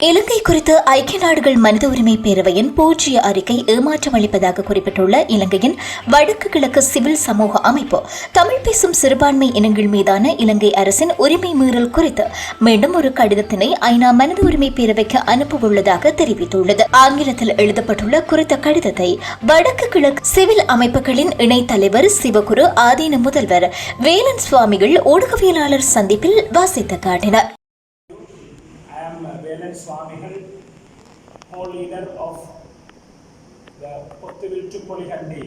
இலங்கை குறித்து ஐக்கிய நாடுகள் மனித உரிமை பேரவையின் பூஜ்ய அறிக்கை ஏமாற்றம் அளிப்பதாக குறிப்பிட்டுள்ள இலங்கையின் வடக்கு கிழக்கு சிவில் சமூக அமைப்பு தமிழ் பேசும் சிறுபான்மை இனங்கள் மீதான இலங்கை அரசின் உரிமை மீறல் குறித்து மீண்டும் ஒரு கடிதத்தினை ஐநா மனித உரிமை பேரவைக்கு அனுப்பவுள்ளதாக தெரிவித்துள்ளது. ஆங்கிலத்தில் எழுதப்பட்டுள்ள குறித்த கடிதத்தை வடக்கு கிழக்கு சிவில் அமைப்புகளின் இணைத் தலைவர் சிவகுரு ஆதீன முதல்வர் வேலன் சுவாமிகள் ஊடகவியலாளர் சந்திப்பில் வாசித்து காட்டினார். Velan Swamigal, co-leader of the Potthivil to Polihandi,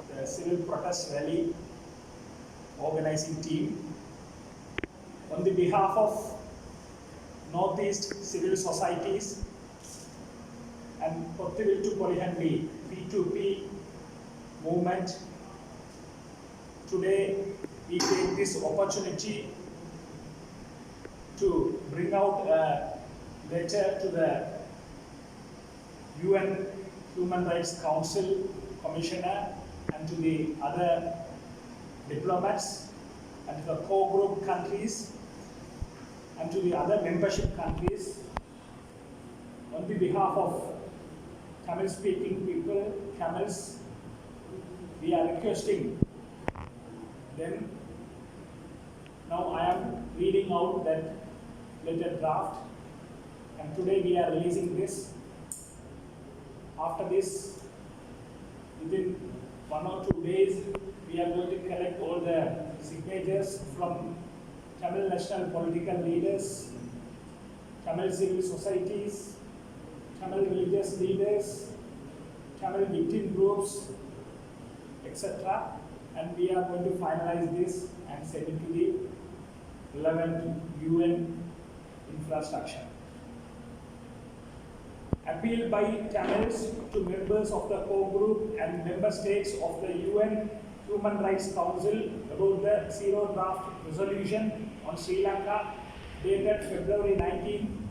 the civil protest rally organizing team. On the behalf of Northeast civil societies and Potthivil to Polihandi P2P movement, today we take this opportunity to bring out a letter to the UN Human Rights Council Commissioner and to the other diplomats and to the core group countries and to the other membership countries. On the behalf of Tamil speaking people, Tamils, we are requesting them. Now I am reading out that letter draft, and today we are releasing this. After this, within 1 or 2 days, we are going to collect all the signatures from Tamil national political leaders, Tamil civil societies, Tamil religious leaders, Tamil victim groups, etc. And we are going to finalize this and send it to the relevant UN infrastructure. Appeal by Tamils to members of the core group and member states of the UN Human Rights Council about the zero draft resolution on Sri Lanka dated February 19,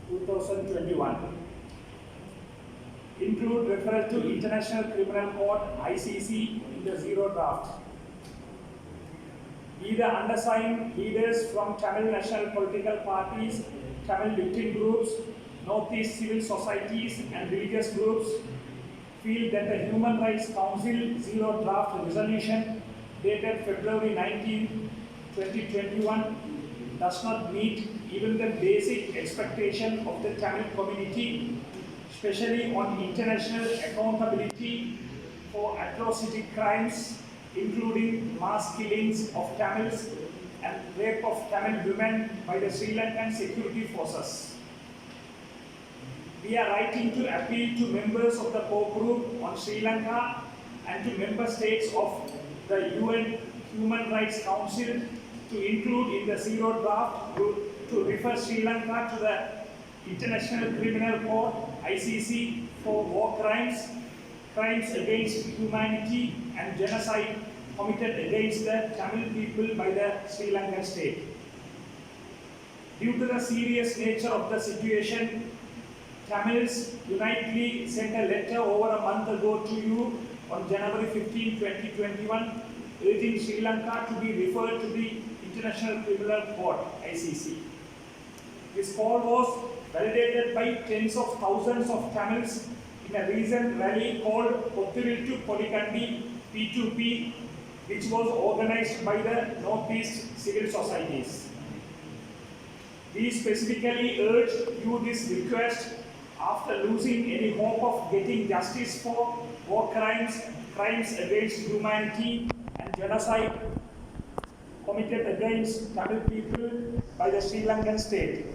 2021. Include referral to International Criminal Court ICC in the zero draft. Either undersigned leaders from Tamil national political parties, Tamil victim groups, Northeast civil societies and religious groups feel that the Human Rights Council zero draft resolution dated February 19, 2021 does not meet even the basic expectation of the Tamil community, especially on international accountability for atrocity crimes including mass killings of Tamils and rape of Tamil women by the Sri Lankan security forces. We are writing to appeal to members of the core group on Sri Lanka and to member states of the UN Human Rights Council to include in the zero draft to refer Sri Lanka to the International Criminal Court ICC for war crimes, crimes against humanity and genocide committed against the Tamil people by the Sri Lankan state. Due to the serious nature of the situation, Tamils unitedly sent a letter over a month ago to you on January 15, 2021, urging Sri Lanka to be referred to the International Criminal Court ICC. This call was validated by tens of thousands of Tamils in a recent rally called Potthivil to Polihandi P2P, which was organized by the Northeast civil societies. We specifically urge you this request after losing any hope of getting justice for war crimes, crimes against humanity and genocide committed against Tamil people by the Sri Lankan state.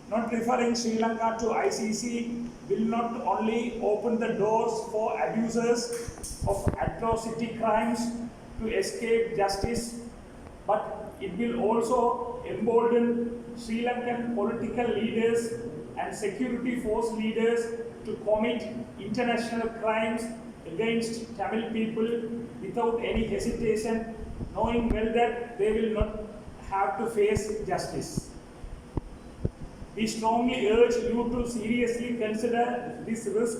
Not referring Sri Lanka to ICC will not only open the doors for abusers of atrocity crimes to escape justice, but it will also embolden Sri Lankan political leaders and security force leaders to commit international crimes against Tamil people without any hesitation, knowing well that they will not have to face justice. We strongly urge you to seriously consider this risk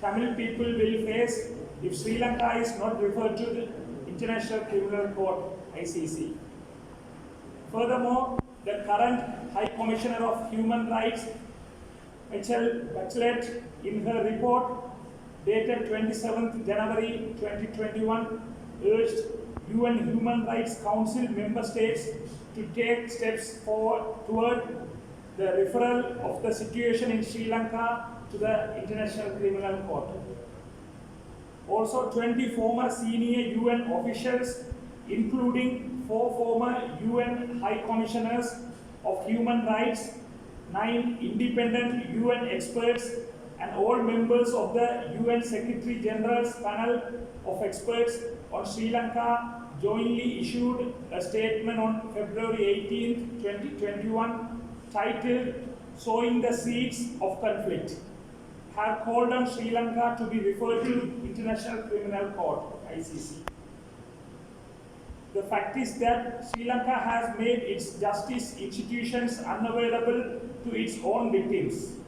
Tamil people will face if Sri Lanka is not referred to the International Criminal Court ICC. Furthermore, the current High Commissioner of Human Rights, Michelle Bachelet, in her report dated 27th January 2021, urged UN Human Rights Council member states to take steps forward toward the referral of the situation in Sri Lanka to the International Criminal Court. Also, 20 former senior UN officials, including 4 former UN High Commissioners of Human Rights, 9 independent UN experts, and all members of the UN Secretary General's panel of experts on Sri Lanka jointly issued a statement on February 18, 2021, titled "Sowing the Seeds of Conflict," have called on Sri Lanka to be referred to International Criminal Court, ICC. The fact is that Sri Lanka has made its justice institutions unavailable to its own victims.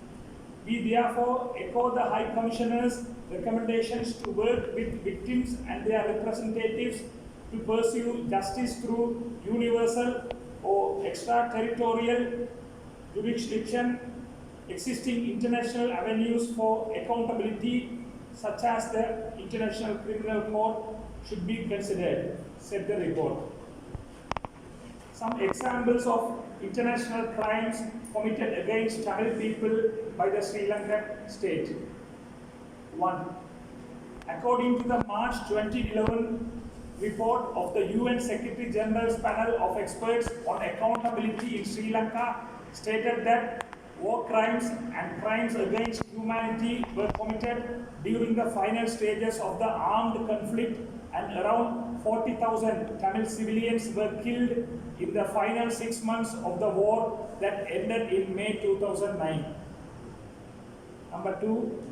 We therefore echo the High Commissioner's recommendations to work with victims and their representatives to pursue justice through universal or extraterritorial jurisdiction, existing international avenues for accountability, such as the International Criminal Court, should be considered, said the report. Some examples of international crimes committed against Tamil people by the Sri Lankan state. 1. According to the March 2011 report of the UN Secretary General's panel of experts on accountability in Sri Lanka, stated that war crimes and crimes against humanity were committed during the final stages of the armed conflict, and around 40,000 Tamil civilians were killed in the final 6 months of the war that ended in May 2009. Number 2,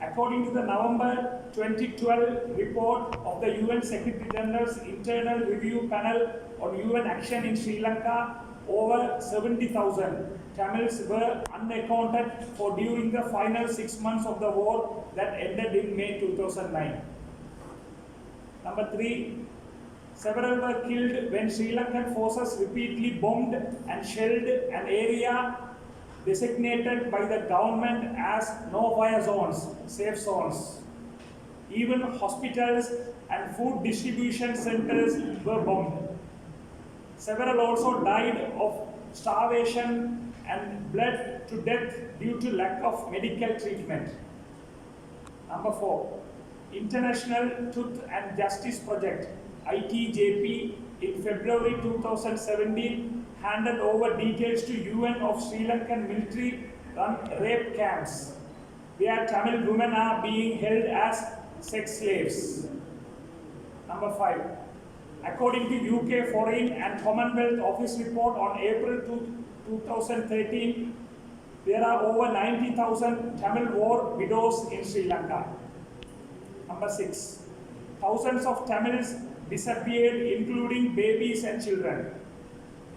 according to the November 2012 report of the UN Secretary General's Internal Review Panel on UN Action in Sri Lanka, over 70,000 Tamils were unaccounted for during the final 6 months of the war that ended in May 2009. Number 3, several were killed when Sri Lankan forces repeatedly bombed and shelled an area designated by the government as no-fire zones, safe zones. Even hospitals and food distribution centers were bombed. Several also died of starvation and bled to death due to lack of medical treatment. Number 4, International Truth and Justice Project, ITJP, in February 2017 handed over details to UN of Sri Lankan military run rape camps where Tamil women are being held as sex slaves. Number 5, according to UK Foreign and Commonwealth Office report on April 2013, there are over 90,000 Tamil war widows in Sri Lanka. Number 6, thousands of Tamils disappeared, including babies and children.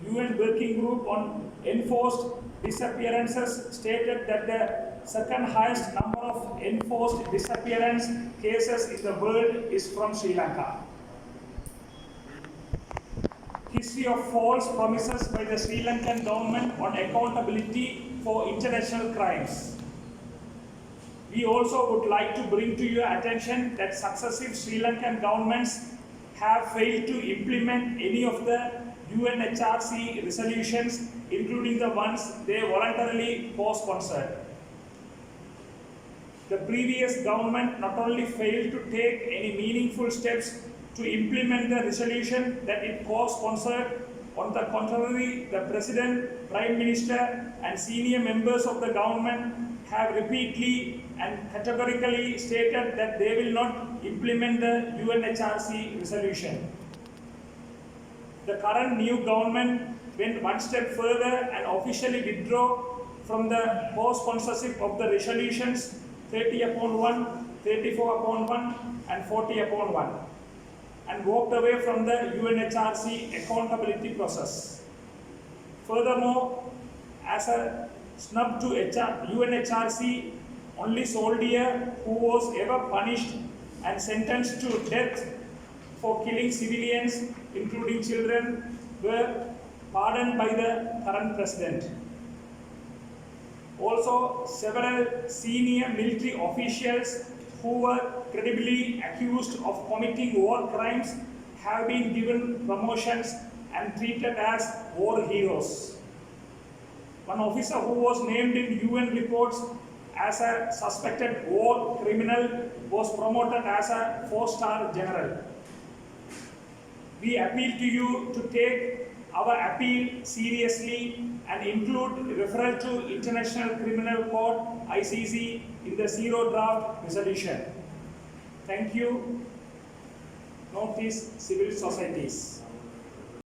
UN Working Group on Enforced Disappearances stated that the second highest number of enforced disappearance cases in the world is from Sri Lanka. History of false promises by the Sri Lankan government on accountability for international crimes. We also would like to bring to your attention that successive Sri Lankan governments have failed to implement any of the UNHRC resolutions, including the ones they voluntarily co-sponsored. The previous government not only failed to take any meaningful steps to implement the resolution that it co-sponsored, on the contrary, the President, Prime Minister and senior members of the government have repeatedly and categorically stated that they will not implement the UNHRC resolution. The current new government went one step further and officially withdrew from the co-sponsorship of the resolutions 30/1, 34/1 and 40/1, and walked away from the UNHRC accountability process. Furthermore, as a snub to UNHRC, only soldier who was ever punished and sentenced to death for killing civilians, including children, were pardoned by the current president. Also, several senior military officials who were credibly accused of committing war crimes have been given promotions and treated as war heroes. One officer who was named in UN reports as a suspected war criminal was promoted as a 4-star general. We appeal to you to take our appeal seriously and include referral to International Criminal Court ICC in the zero draft resolution. Thank you. Notice civil societies.